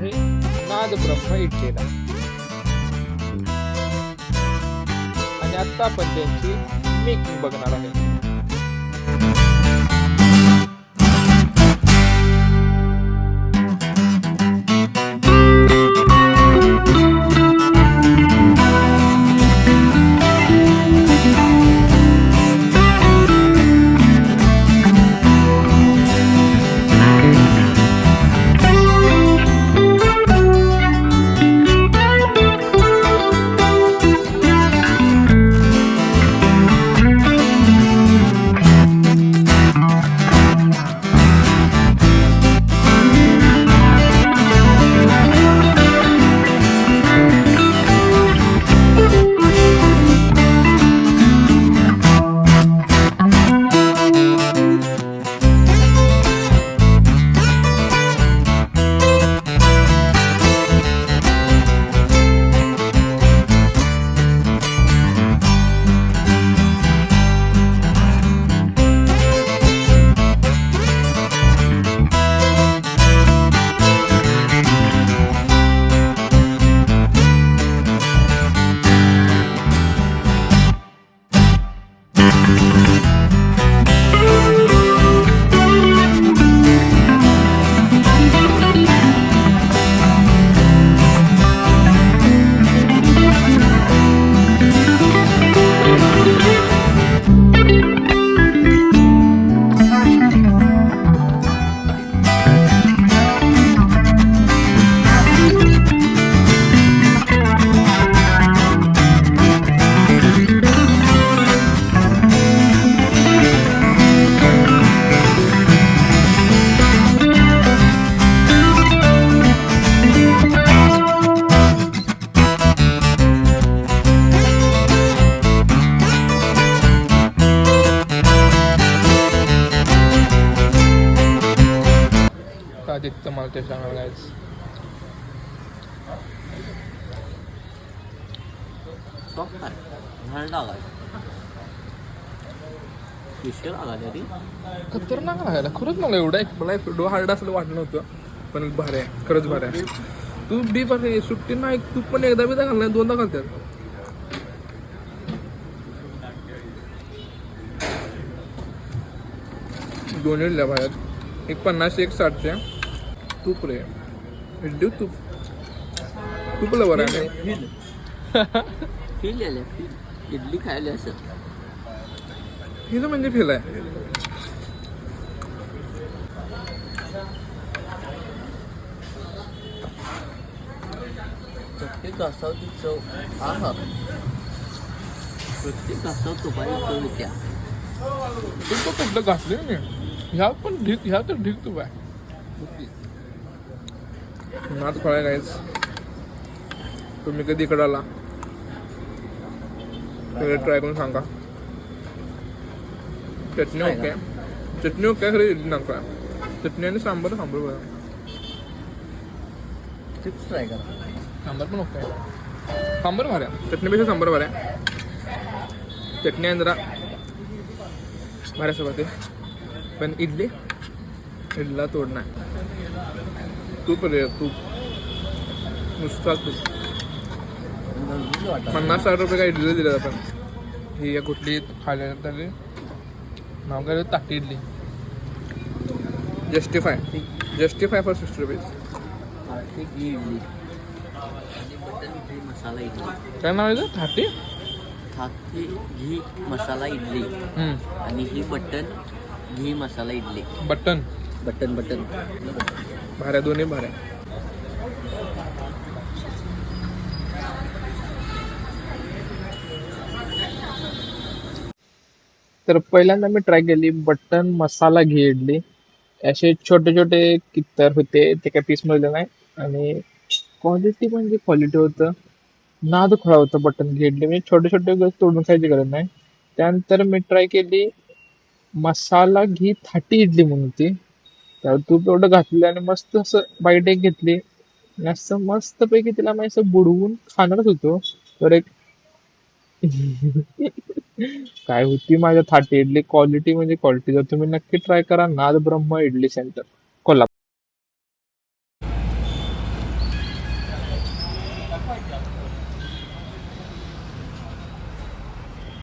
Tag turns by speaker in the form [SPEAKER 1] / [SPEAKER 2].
[SPEAKER 1] आहे नाद ब्रह्म इडलीला. आणि आता आपण त्यांची मेकिंग बघणार आहे. आदित्य मला ते सांगायला जायचं. खतरनाक लागायला खरंच. मला मला व्हिडिओ हार्ड असलं वाटलं नव्हतं, पण भारी आहे खरंच भारी आहे. तू डीप आहे सुट्टी नाही, तू पण एकदा बिदा घालणार, दोनदा घालतात. दोन इडल्या बाहेर, एक 50 एक 60च्या. तूप रे इडली, तूप लवर आहे.
[SPEAKER 2] इडली खायला असं
[SPEAKER 1] हिला म्हणजे फेल आहे.
[SPEAKER 2] प्रत्येक घासावची चव हा प्रत्येक घासावर तुपाची चव त्या
[SPEAKER 1] तूप कुठलं घातले मी ह्या पण ढीक, ह्या तर ढीक तूप आहे. नात फळा गायच. तुम्ही कधी इकडं आला ट्राय करून सांगा. चटणी ओके, चटणी ओके खरी इडली नका. चटणी आणि सांबार बघा.
[SPEAKER 2] चिप्स ट्राय करा.
[SPEAKER 1] सांबार पण ओके. सांबार भाऱ्या, चटणीपेक्षा सांबार भाऱ्या. चटणी आणि जरा भाऱ्यासोबत आहे, पण इडलीला तोड नाही. तूप रे तूप, नुसता तूप. 50-60 रुपये काय इडली दिलं आपण. ही या कुठली खायला तरी नाव काय ताटी इडली. Justify for 60 rupees.
[SPEAKER 2] घी इडली आणि बटन घी मसाला इडली.
[SPEAKER 1] काय नाव आहे थाटी?
[SPEAKER 2] थाटी घी मसाला इडली. आणि ही बटन घी मसाला इडली.
[SPEAKER 1] बटन भाऱ्या, दोन्ही भाऱ्या. तर पहिल्यांदा मी ट्राय केली बटन मसाला घी इडली. असे छोटे छोटे कित्तर होते, ते काय पीस मिळले नाही. आणि क्वालिटी म्हणजे क्वालिटी होतं. नाद खुळा होतं बटन घी इडली. म्हणजे छोटे छोटे तोडून खायची गरज नाही. त्यानंतर मी ट्राय केली मसाला घी थाटी इडली म्हणून होती. त्यावर तूप एवढं घातलं आणि मस्त असं बाईट एक घेतली आणि असं मस्तपैकी तिला मी असं बुडवून खाणारच होतो, तर एक काय होती माझ्या थाटी इडली. क्वालिटी म्हणजे क्वालिटी. जर तुम्ही नक्की ट्राय करा, नाद ब्रह्म इडली सेंटर, कोल्हापूर.